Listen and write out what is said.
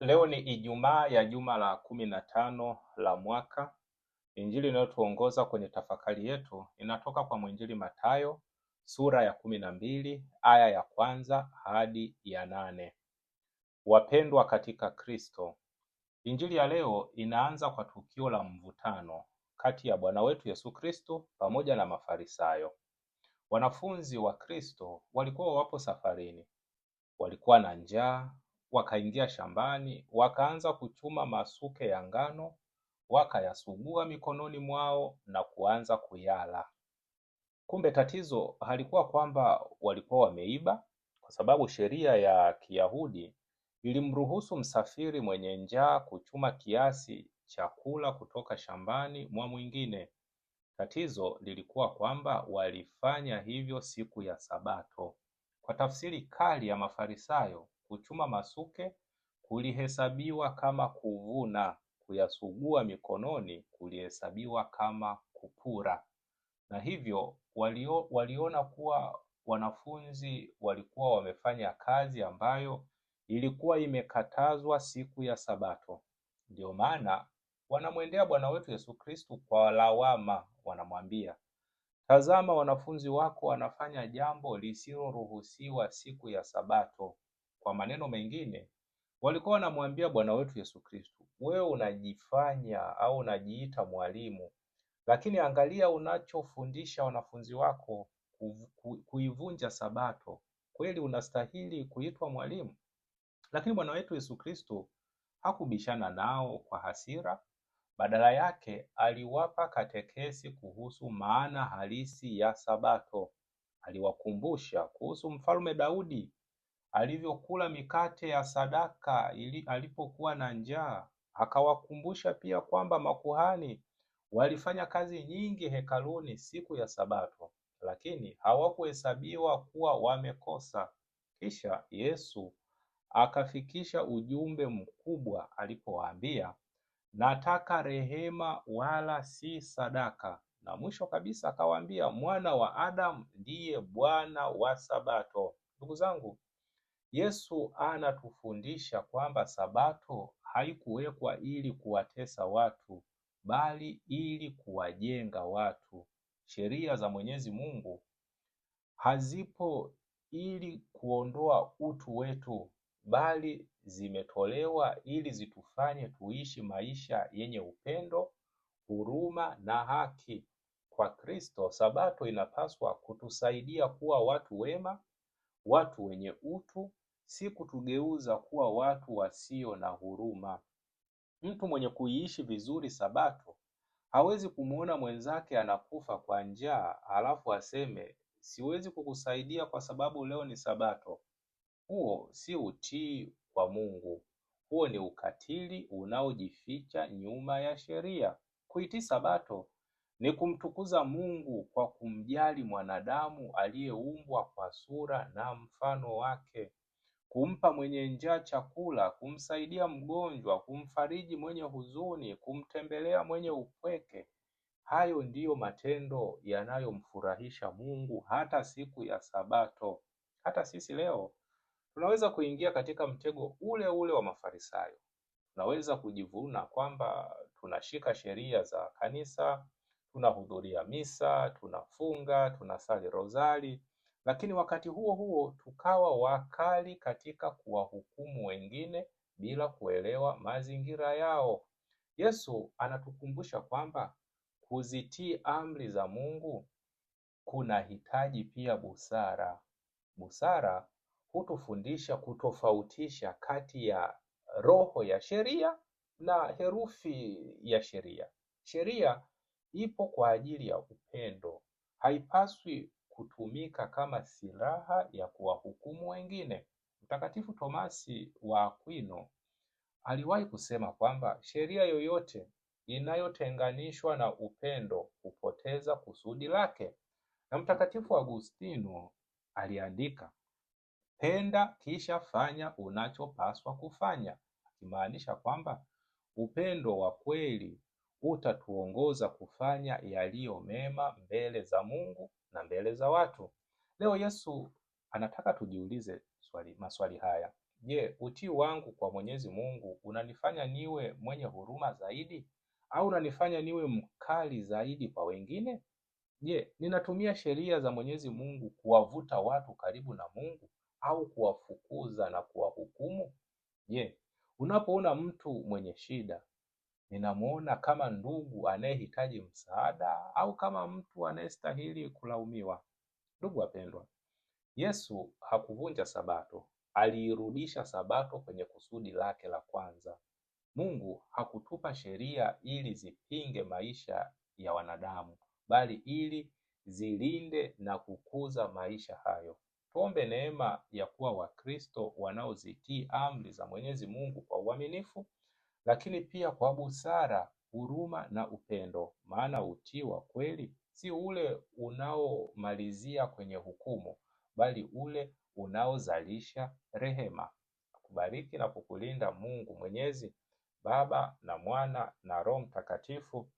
Leo ni Ijumaa ya juma la 15 la mwaka. Injili inayotuongoza kwenye tafakari yetu inatoka kwa mwinjili Mathayo sura ya 12 aya ya kwanza hadi ya 8. Wapendwa katika Kristo, injili ya leo inaanza kwa tukio la mvutano kati ya Bwana wetu Yesu Kristo pamoja na Mafarisayo. Wanafunzi wa Kristo walikuwa wapo safarini, walikuwa na njaa. Wakaingia shambani, wakaanza kuchuma masuke ya ngano, wakayasugua mikononi mwao na kuanza kuyala. Kumbe tatizo halikuwa kwamba walikuwa wameiba, kwa sababu sheria ya Kiyahudi ilimruhusu msafiri mwenye njaa kuchuma kiasi chakula kutoka shambani mwa mwingine. Tatizo lilikuwa kwamba walifanya hivyo siku ya Sabato. Kwa tafsiri kali ya Mafarisayo, kuchuma masuke kulihesabiwa kama kuvuna, kuyasugua mikononi kulihesabiwa kama kupura. Na hivyo waliona kuwa wanafunzi walikuwa wamefanya kazi ambayo ilikuwa imekatazwa siku ya Sabato. Ndio maana wanamwendea Bwana wetu Yesu Kristo kwa lawama, wanamwambia, tazama, wanafunzi wako wanafanya jambo lisiloruhusiwa siku ya Sabato. Kwa maneno mengine, walikuwa wanamwambia Bwana wetu Yesu Kristo, wewe unajifanya au unajiita mwalimu, lakini angalia unachofundisha wanafunzi wako, kuivunja Sabato. Kweli unastahili kuitwa mwalimu? Lakini Bwana wetu Yesu Kristo hakubishana nao kwa hasira. Badala yake aliwapa katekesi kuhusu maana halisi ya Sabato. Aliwakumbusha kuhusu Mfalme Daudi alivyokula mikate ya sadaka alipokuwa na njaa. Akawakumbusha pia kwamba makuhani walifanya kazi nyingi hekaluni siku ya Sabato, lakini hawakuhesabiwa kuwa wamekosa. Kisha Yesu akafikisha ujumbe mkubwa alipowaambia, nataka rehema wala si sadaka. Na mwisho kabisa akawaambia, mwana wa Adamu ndiye Bwana wa Sabato. Ndugu zangu, Yesu anatufundisha kwamba Sabato haikuwekwa ili kuwatesa watu, bali ili kuwajenga watu. Sheria za Mwenyezi Mungu hazipo ili kuondoa utu wetu, bali zimetolewa ili zitufanye tuishi maisha yenye upendo, huruma na haki. Kwa Kristo, Sabato inapaswa kutusaidia kuwa watu wema, watu wenye utu, si kutugeuza kuwa watu wasio na huruma. Mtu mwenye kuiishi vizuri Sabato hawezi kumuona mwenzake anakufa kwa njaa halafu aseme, siwezi kukusaidia kwa sababu leo ni Sabato. Huo si utii kwa Mungu. Huo ni ukatili unaojificha nyuma ya sheria. Kuitii Sabato ni kumtukuza Mungu kwa kumjali mwanadamu aliyeumbwa kwa sura na mfano wake, kumpa mwenye njaa chakula, kumsaidia mgonjwa, kumfariji mwenye huzuni, kumtembelea mwenye upweke. Hayo ndiyo matendo yanayomfurahisha Mungu hata siku ya Sabato. Hata sisi leo tunaweza kuingia katika mtego ule ule wa Mafarisayo. Tunaweza kujivuna kwamba tunashika sheria za kanisa, tunahudhuria misa, tunafunga, tunasali rozari, lakini wakati huo huo tukawa wakali katika kuwahukumu wengine bila kuelewa mazingira yao. Yesu anatukumbusha kwamba kuzitii amri za Mungu kunahitaji pia busara. Busara hutufundisha kutofautisha kati ya roho ya sheria na herufi ya sheria. Sheria ipo kwa ajili ya upendo, haipaswi kutumika kama silaha ya kuwahukumu wengine. Mtakatifu Tomasi wa Aquino aliwahi kusema kwamba sheria yoyote inayotenganishwa na upendo hupoteza kusudi lake. Na Mtakatifu Agustino aliandika, penda kisha fanya unachopaswa kufanya, akimaanisha kwamba upendo wa kweli utatuongoza kufanya yaliyo mema mbele za Mungu na mbele za watu. Leo Yesu anataka tujiulize maswali haya. Je, utii wangu kwa Mwenyezi Mungu unanifanya niwe mwenye huruma zaidi au unanifanya niwe mkali zaidi kwa wengine? Je, ninatumia sheria za Mwenyezi Mungu kuwavuta watu karibu na Mungu au kuwafukuza na kuwahukumu? Je, unapoona mtu mwenye shida, ninamuona kama ndugu anayehitaji msaada au kama mtu anayestahili kulaumiwa? Ndugu wapendwa, Yesu hakuvunja Sabato, aliirudisha Sabato kwenye kusudi lake la kwanza. Mungu hakutupa sheria ili zipinge maisha ya wanadamu, bali ili zilinde na kukuza maisha hayo. Tuombe neema ya kuwa Wakristo wanaozitii amri za Mwenyezi Mungu kwa uaminifu, lakini pia kwa busara, huruma na upendo. Maana utii wa kweli si ule unaomalizia kwenye hukumu, bali ule unaozalisha rehema. Kubariki na kukulinda Mungu Mwenyezi, Baba na Mwana na Roho Mtakatifu.